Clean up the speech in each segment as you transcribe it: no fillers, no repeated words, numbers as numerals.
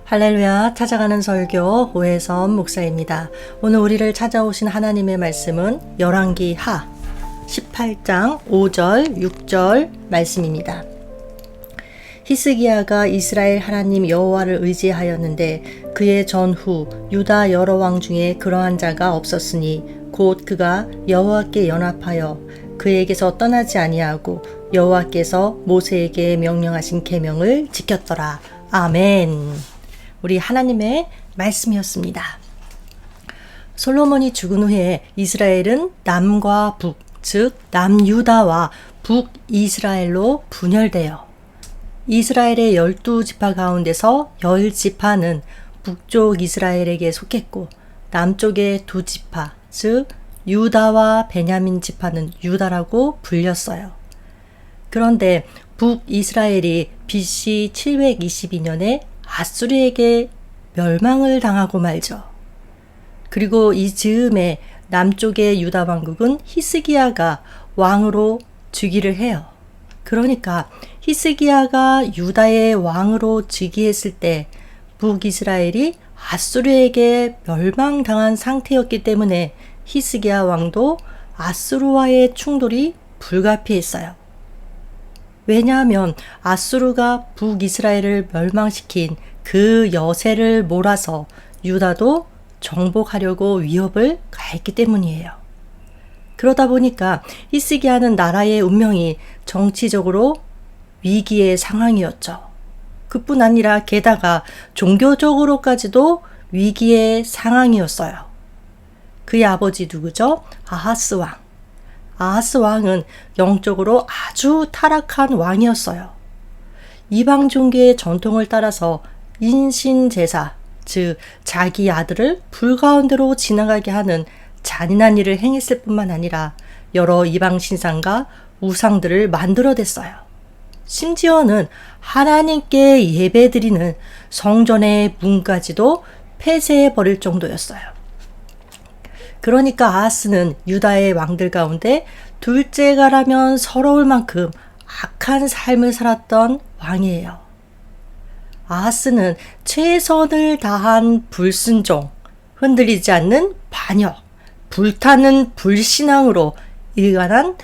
할렐루야, 찾아가는 설교 오해선 목사입니다. 오늘 우리를 찾아오신 하나님의 말씀은 열왕기 하 18장 5절 6절 말씀입니다. 히스기야가 이스라엘 하나님 여호와를 의지하였는데 그의 전후 유다 여러 왕 중에 그러한 자가 없었으니 곧 그가 여호와께 연합하여 그에게서 떠나지 아니하고 여호와께서 모세에게 명령하신 계명을 지켰더라. 아멘. 우리 하나님의 말씀이었습니다. 솔로몬이 죽은 후에 이스라엘은 남과 북, 즉 남유다와 북이스라엘로 분열되어 이스라엘의 12지파 가운데서 10지파는 북쪽 이스라엘에게 속했고 남쪽의 2지파, 즉 유다와 베냐민 지파는 유다라고 불렸어요. 그런데 북이스라엘이 BC 722년에 아수르에게 멸망을 당하고 말죠. 그리고 이 즈음에 남쪽의 유다 왕국은 히스기야가 왕으로 즉위를 해요. 그러니까 히스기야가 유다의 왕으로 즉위했을 때 북이스라엘이 아수르에게 멸망당한 상태였기 때문에 히스기야 왕도 아수르와의 충돌이 불가피했어요. 왜냐하면 아수르가 북이스라엘을 멸망시킨 그 여세를 몰아서 유다도 정복하려고 위협을 가했기 때문이에요. 그러다 보니까 히스기야는 나라의 운명이 정치적으로 위기의 상황이었죠. 그뿐 아니라 게다가 종교적으로까지도 위기의 상황이었어요. 그의 아버지 누구죠? 아하스 왕. 아하스 왕은 영적으로 아주 타락한 왕이었어요. 이방 종교의 전통을 따라서 인신제사, 즉 자기 아들을 불 가운데로 지나가게 하는 잔인한 일을 행했을 뿐만 아니라 여러 이방 신상과 우상들을 만들어댔어요. 심지어는 하나님께 예배드리는 성전의 문까지도 폐쇄해버릴 정도였어요. 그러니까 아하스는 유다의 왕들 가운데 둘째가라면 서러울 만큼 악한 삶을 살았던 왕이에요. 아하스는 최선을 다한 불순종, 흔들리지 않는 반역, 불타는 불신앙으로 일관한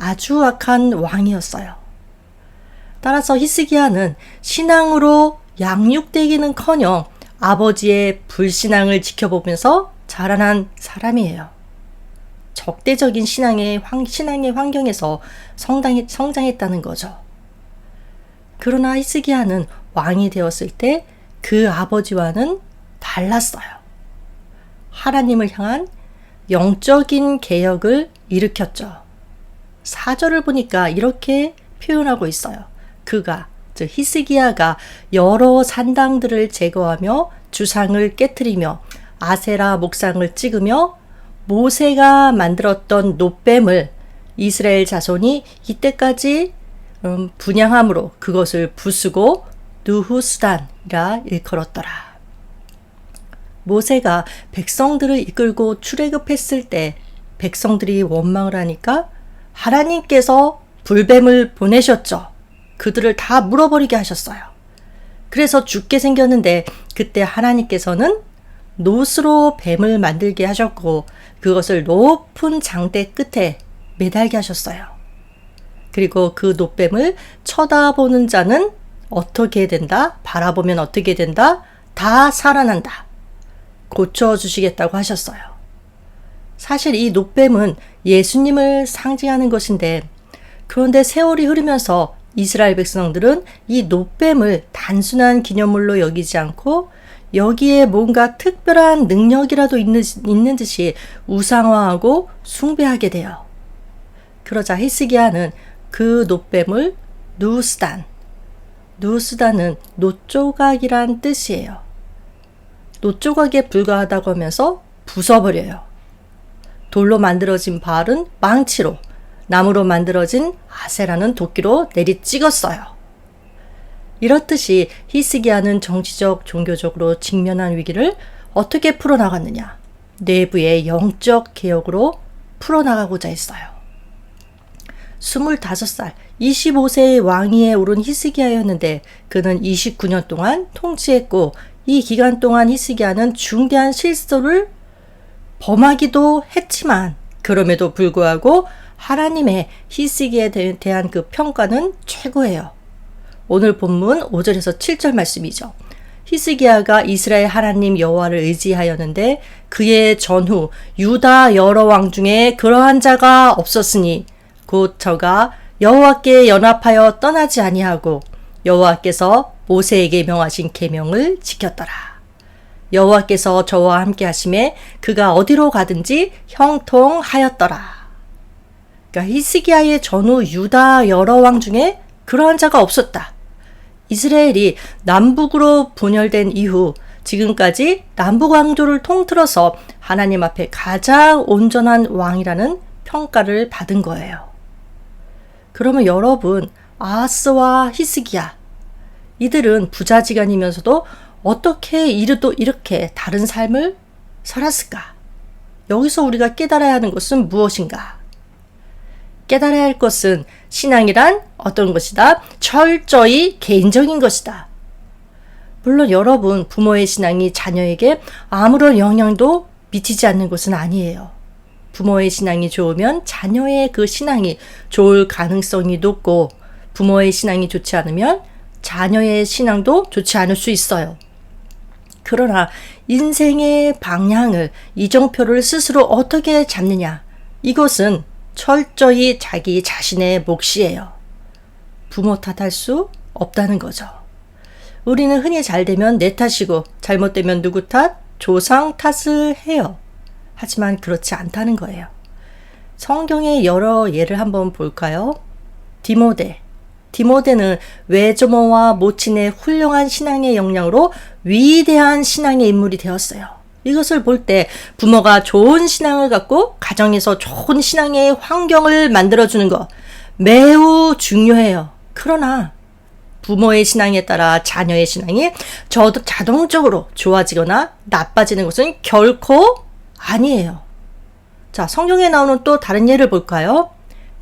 아주 악한 왕이었어요. 따라서 히스기야는 신앙으로 양육되기는커녕 아버지의 불신앙을 지켜보면서 자라난 사람이에요. 적대적인 신앙의 환경에서 성장했다는 거죠. 그러나 히스기야는 왕이 되었을 때 그 아버지와는 달랐어요. 하나님을 향한 영적인 개혁을 일으켰죠. 4절을 보니까 이렇게 표현하고 있어요. 즉 히스기야가 여러 산당들을 제거하며 주상을 깨트리며 아세라 목상을 찍으며 모세가 만들었던 놋뱀을 이스라엘 자손이 이때까지 분향함으로 그것을 부수고 느후스단이라 일컬었더라. 모세가 백성들을 이끌고 출애굽했을 때 백성들이 원망을 하니까 하나님께서 불뱀을 보내셨죠. 그들을 다 물어버리게 하셨어요. 그래서 죽게 생겼는데 그때 하나님께서는 놋으로 뱀을 만들게 하셨고 그것을 높은 장대 끝에 매달게 하셨어요. 그리고 그 놋뱀을 쳐다보는 자는 어떻게 된다? 바라보면 어떻게 된다? 다 살아난다. 고쳐주시겠다고 하셨어요. 사실 이 놋뱀은 예수님을 상징하는 것인데 그런데 세월이 흐르면서 이스라엘 백성들은 이 놋뱀을 단순한 기념물로 여기지 않고 여기에 뭔가 특별한 능력이라도 있는 듯이 우상화하고 숭배하게 돼요. 그러자 히스기야는 그 놋뱀을 누스단은 놋조각이란 뜻이에요. 놋조각에 불과하다고 하면서 부숴버려요. 돌로 만들어진 바알은 망치로, 나무로 만들어진 아세라는 도끼로 내리 찍었어요. 이렇듯이 히스기야는 정치적, 종교적으로 직면한 위기를 어떻게 풀어나갔느냐? 내부의 영적 개혁으로 풀어나가고자 했어요. 25살, 25세의 왕위에 오른 히스기야였는데 그는 29년 동안 통치했고 이 기간 동안 히스기야는 중대한 실수를 범하기도 했지만 그럼에도 불구하고 하나님의 히스기야에 대한 그 평가는 최고예요. 오늘 본문 5절에서 7절 말씀이죠. 히스기야가 이스라엘 하나님 여호와를 의지하였는데 그의 전후 유다 여러 왕 중에 그러한 자가 없었으니 곧 저가 여호와께 연합하여 떠나지 아니하고 여호와께서 모세에게 명하신 계명을 지켰더라. 여호와께서 저와 함께 하심에 그가 어디로 가든지 형통하였더라. 그러니까 히스기야의 전후 유다 여러 왕 중에 그러한 자가 없었다. 이스라엘이 남북으로 분열된 이후 지금까지 남북 왕조를 통틀어서 하나님 앞에 가장 온전한 왕이라는 평가를 받은 거예요. 그러면 여러분, 아하스와 히스기야 이들은 부자지간이면서도 어떻게 이르도 이렇게 다른 삶을 살았을까? 여기서 우리가 깨달아야 하는 것은 무엇인가? 깨달아야 할 것은 신앙이란 어떤 것이다? 철저히 개인적인 것이다. 물론 여러분, 부모의 신앙이 자녀에게 아무런 영향도 미치지 않는 것은 아니에요. 부모의 신앙이 좋으면 자녀의 그 신앙이 좋을 가능성이 높고 부모의 신앙이 좋지 않으면 자녀의 신앙도 좋지 않을 수 있어요. 그러나 인생의 방향을, 이정표를 스스로 어떻게 잡느냐, 이것은 철저히 자기 자신의 몫이에요. 부모 탓할 수 없다는 거죠. 우리는 흔히 잘 되면 내 탓이고 잘못되면 누구 탓? 조상 탓을 해요. 하지만 그렇지 않다는 거예요. 성경의 여러 예를 한번 볼까요? 디모데는 외조모와 모친의 훌륭한 신앙의 역량으로 위대한 신앙의 인물이 되었어요. 이것을 볼 때 부모가 좋은 신앙을 갖고 가정에서 좋은 신앙의 환경을 만들어주는 것 매우 중요해요. 그러나 부모의 신앙에 따라 자녀의 신앙이 자동적으로 좋아지거나 나빠지는 것은 결코 아니에요. 자, 성경에 나오는 또 다른 예를 볼까요?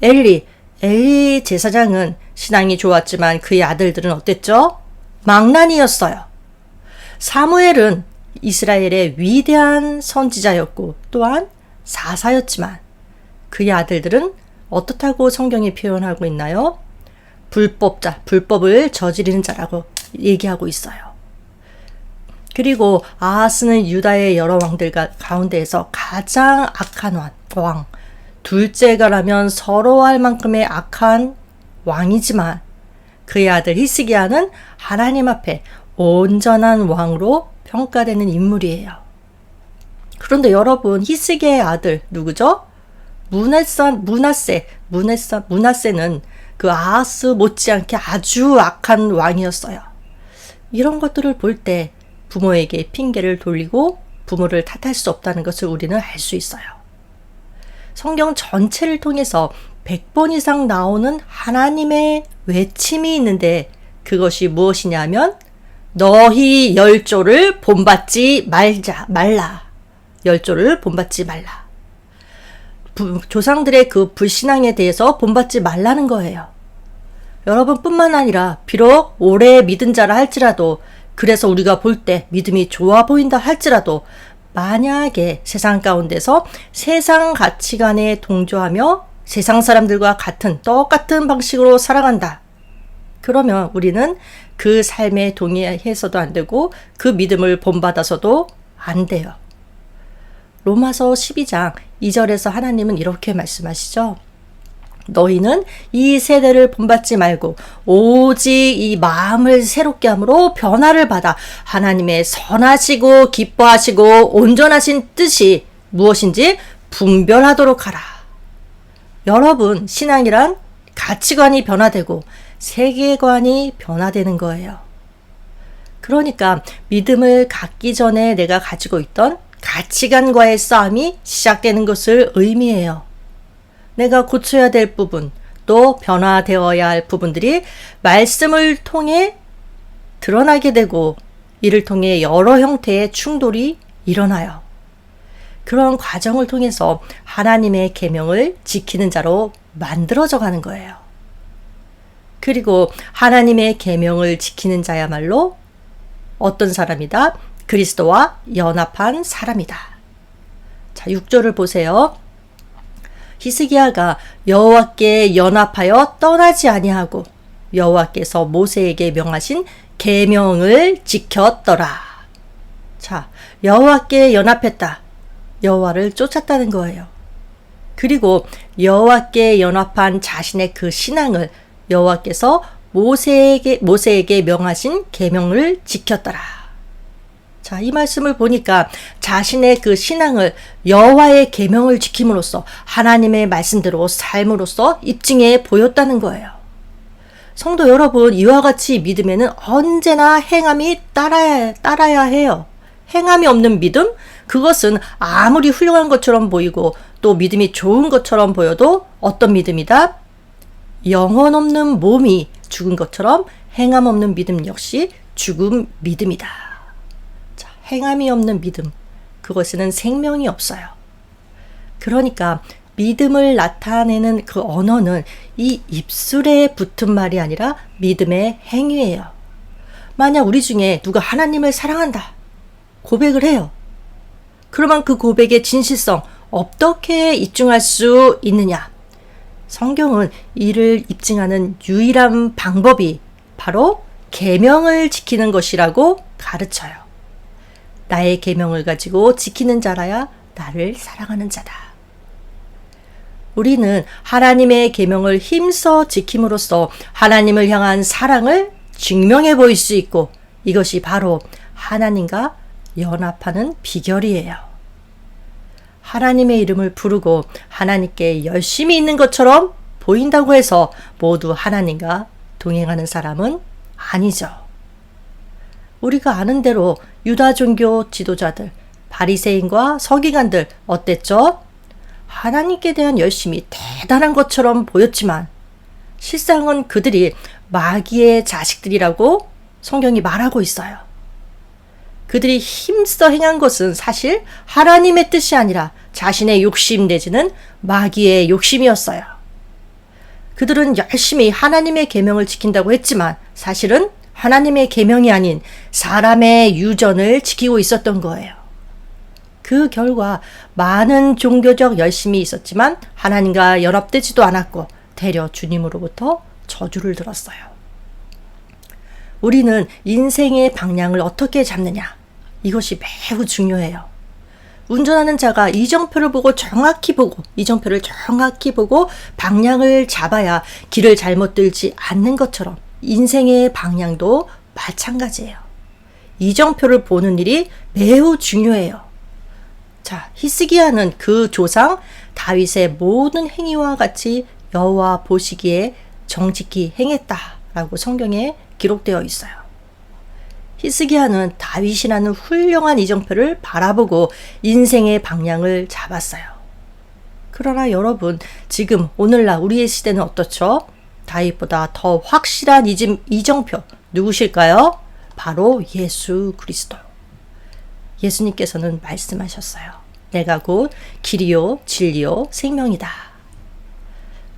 엘리 제사장은 신앙이 좋았지만 그의 아들들은 어땠죠? 망난이었어요. 사무엘은 이스라엘의 위대한 선지자였고 또한 사사였지만 그의 아들들은 어떻다고 성경이 표현하고 있나요? 불법을 저지르는 자라고 얘기하고 있어요. 그리고 아하스는 유다의 여러 왕들 가운데에서 가장 악한 왕, 둘째가라면 서러워할 만큼의 악한 왕이지만 그의 아들 히스기야는 하나님 앞에 온전한 왕으로 평가되는 인물이에요. 그런데 여러분, 히스기야의 아들 누구죠? 므낫세는 그 아하스 못지않게 아주 악한 왕이었어요. 이런 것들을 볼 때 부모에게 핑계를 돌리고 부모를 탓할 수 없다는 것을 우리는 알 수 있어요. 성경 전체를 통해서 100번 이상 나오는 하나님의 외침이 있는데 그것이 무엇이냐면 너희 열조를 본받지 말라. 열조를 본받지 말라. 조상들의 그 불신앙에 대해서 본받지 말라는 거예요. 여러분뿐만 아니라 비록 오래 믿은 자라 할지라도 그래서 우리가 볼 때 믿음이 좋아 보인다 할지라도 만약에 세상 가운데서 세상 가치관에 동조하며 세상 사람들과 똑같은 방식으로 살아간다. 그러면 우리는 그 삶에 동의해서도 안 되고 그 믿음을 본받아서도 안 돼요. 로마서 12장 2절에서 하나님은 이렇게 말씀하시죠. 너희는 이 세대를 본받지 말고 오직 이 마음을 새롭게 함으로 변화를 받아 하나님의 선하시고 기뻐하시고 온전하신 뜻이 무엇인지 분별하도록 하라. 여러분, 신앙이란 가치관이 변화되고 세계관이 변화되는 거예요. 그러니까 믿음을 갖기 전에 내가 가지고 있던 가치관과의 싸움이 시작되는 것을 의미해요. 내가 고쳐야 될 부분, 또 변화되어야 할 부분들이 말씀을 통해 드러나게 되고 이를 통해 여러 형태의 충돌이 일어나요. 그런 과정을 통해서 하나님의 계명을 지키는 자로 만들어져 가는 거예요. 그리고 하나님의 계명을 지키는 자야말로 어떤 사람이다? 그리스도와 연합한 사람이다. 자, 6절을 보세요. 히스기야가 여호와께 연합하여 떠나지 아니하고 여호와께서 모세에게 명하신 계명을 지켰더라. 자, 여호와께 연합했다. 여호와를 쫓았다는 거예요. 그리고 여호와께 연합한 자신의 그 신앙을 여호와께서 모세에게 명하신 계명을 지켰더라. 자, 이 말씀을 보니까 자신의 그 신앙을 여호와의 계명을 지킴으로써 하나님의 말씀대로 삶으로써 입증해 보였다는 거예요. 성도 여러분, 이와 같이 믿음에는 언제나 행함이 따라야 해요. 행함이 없는 믿음? 그것은 아무리 훌륭한 것처럼 보이고 또 믿음이 좋은 것처럼 보여도 어떤 믿음이다? 영혼 없는 몸이 죽은 것처럼 행함 없는 믿음 역시 죽은 믿음이다. 자, 행함이 없는 믿음, 그것에는 생명이 없어요. 그러니까 믿음을 나타내는 그 언어는 이 입술에 붙은 말이 아니라 믿음의 행위예요. 만약 우리 중에 누가 하나님을 사랑한다 고백을 해요. 그러면 그 고백의 진실성 어떻게 입증할 수 있느냐? 성경은 이를 입증하는 유일한 방법이 바로 계명을 지키는 것이라고 가르쳐요. 나의 계명을 가지고 지키는 자라야 나를 사랑하는 자다. 우리는 하나님의 계명을 힘써 지킴으로써 하나님을 향한 사랑을 증명해 보일 수 있고 이것이 바로 하나님과 연합하는 비결이에요. 하나님의 이름을 부르고 하나님께 열심히 있는 것처럼 보인다고 해서 모두 하나님과 동행하는 사람은 아니죠. 우리가 아는 대로 유다 종교 지도자들, 바리새인과 서기관들 어땠죠? 하나님께 대한 열심이 대단한 것처럼 보였지만 실상은 그들이 마귀의 자식들이라고 성경이 말하고 있어요. 그들이 힘써 행한 것은 사실 하나님의 뜻이 아니라 자신의 욕심 내지는 마귀의 욕심이었어요. 그들은 열심히 하나님의 계명을 지킨다고 했지만 사실은 하나님의 계명이 아닌 사람의 유전을 지키고 있었던 거예요. 그 결과 많은 종교적 열심이 있었지만 하나님과 연합되지도 않았고 되려 주님으로부터 저주를 들었어요. 우리는 인생의 방향을 어떻게 잡느냐? 이것이 매우 중요해요. 운전하는 자가 이정표를 이정표를 정확히 보고 방향을 잡아야 길을 잘못 들지 않는 것처럼 인생의 방향도 마찬가지예요. 이정표를 보는 일이 매우 중요해요. 자, 히스기야는 그 조상 다윗의 모든 행위와 같이 여호와 보시기에 정직히 행했다라고 성경에 기록되어 있어요. 히스기야는 다윗이라는 훌륭한 이정표를 바라보고 인생의 방향을 잡았어요. 그러나 여러분, 지금 오늘날 우리의 시대는 어떻죠? 다윗보다 더 확실한 이정표 누구실까요? 바로 예수 그리스도. 예수님께서는 말씀하셨어요. 내가 곧 길이요 진리요 생명이다.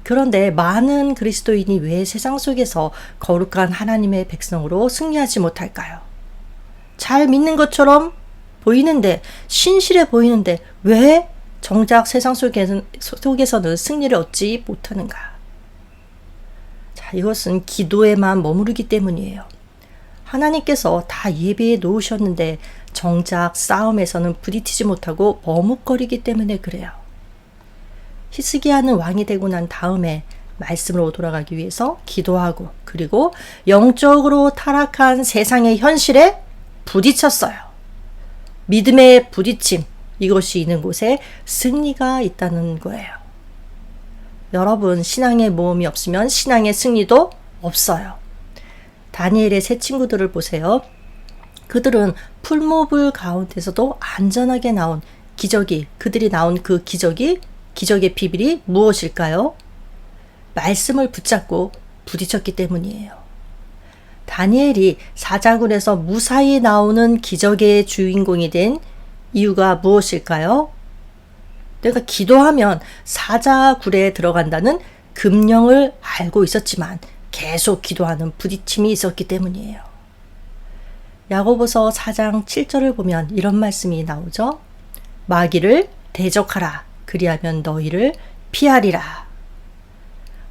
그런데 많은 그리스도인이 왜 세상 속에서 거룩한 하나님의 백성으로 승리하지 못할까요? 잘 믿는 것처럼 보이는데, 신실해 보이는데 왜 정작 세상 속에서는 승리를 얻지 못하는가? 자, 이것은 기도에만 머무르기 때문이에요. 하나님께서 다 예비해 놓으셨는데 정작 싸움에서는 부딪히지 못하고 머뭇거리기 때문에 그래요. 히스기야는 왕이 되고 난 다음에 말씀으로 돌아가기 위해서 기도하고 그리고 영적으로 타락한 세상의 현실에 부딪혔어요. 믿음의 부딪힘, 이것이 있는 곳에 승리가 있다는 거예요. 여러분, 신앙의 모험이 없으면 신앙의 승리도 없어요. 다니엘의 세 친구들을 보세요. 그들은 풀모불 가운데서도 안전하게 나온 그들이 나온 그 기적의 비밀이 무엇일까요? 말씀을 붙잡고 부딪혔기 때문이에요. 다니엘이 사자굴에서 무사히 나오는 기적의 주인공이 된 이유가 무엇일까요? 내가 기도하면 사자굴에 들어간다는 금령을 알고 있었지만 계속 기도하는 부딪힘이 있었기 때문이에요. 야고보서 4장 7절을 보면 이런 말씀이 나오죠. 마귀를 대적하라. 그리하면 너희를 피하리라.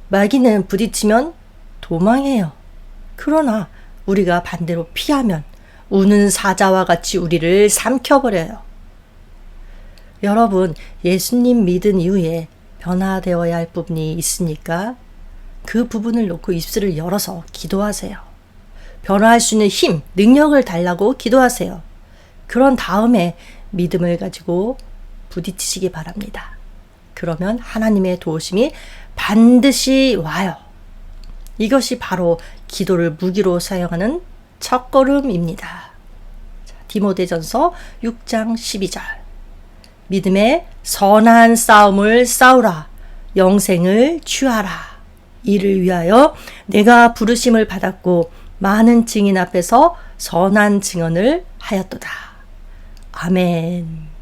마귀는 부딪히면 도망해요. 그러나 우리가 반대로 피하면 우는 사자와 같이 우리를 삼켜버려요. 여러분, 예수님 믿은 이후에 변화되어야 할 부분이 있으니까 그 부분을 놓고 입술을 열어서 기도하세요. 변화할 수 있는 힘, 능력을 달라고 기도하세요. 그런 다음에 믿음을 가지고 부딪히시기 바랍니다. 그러면 하나님의 도우심이 반드시 와요. 이것이 바로 기도를 무기로 사용하는 첫걸음입니다. 디모데전서 6장 12절. 믿음의 선한 싸움을 싸우라. 영생을 취하라. 이를 위하여 내가 부르심을 받았고 많은 증인 앞에서 선한 증언을 하였도다. 아멘.